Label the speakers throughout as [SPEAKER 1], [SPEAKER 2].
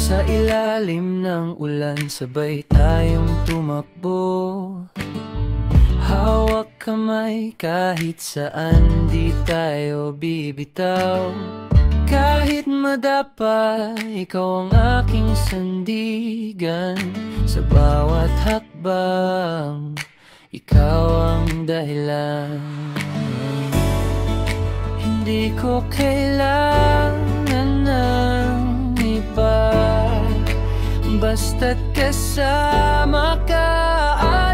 [SPEAKER 1] Sa ilalim ng ulan, sabay tayong tumakbo. Hawak kamay kahit saan, di tayo bibitaw. Kahit madapa, ikaw ang aking sandigan. Sa bawat hakbang, ikaw ang dahilan. Hindi ko kailangan ng iba, basta't kasama ka,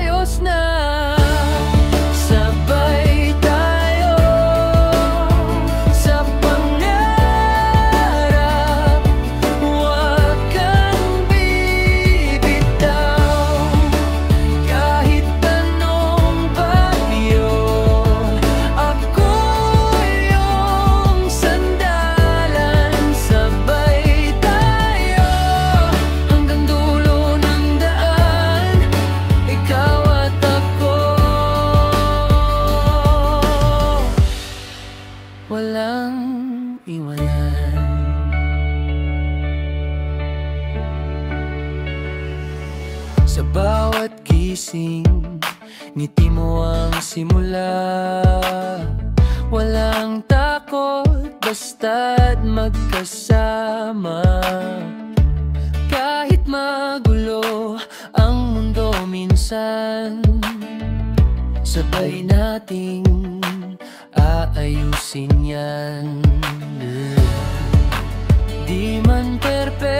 [SPEAKER 1] ayos na. Sabay tayo sa pangarap, huwag kang bibitaw. Kahit anong bagyo, ako yung sandalan. Sabay tayo hanggang dulo ng daan, ikaw at ako. Walang iwanan. Sa bawat gising, ngiti mo ang simula. Walang takot, basta't magkasama. Kahit magulo ang mundo minsan, sabay nating aayusin yan. Di man perpekto,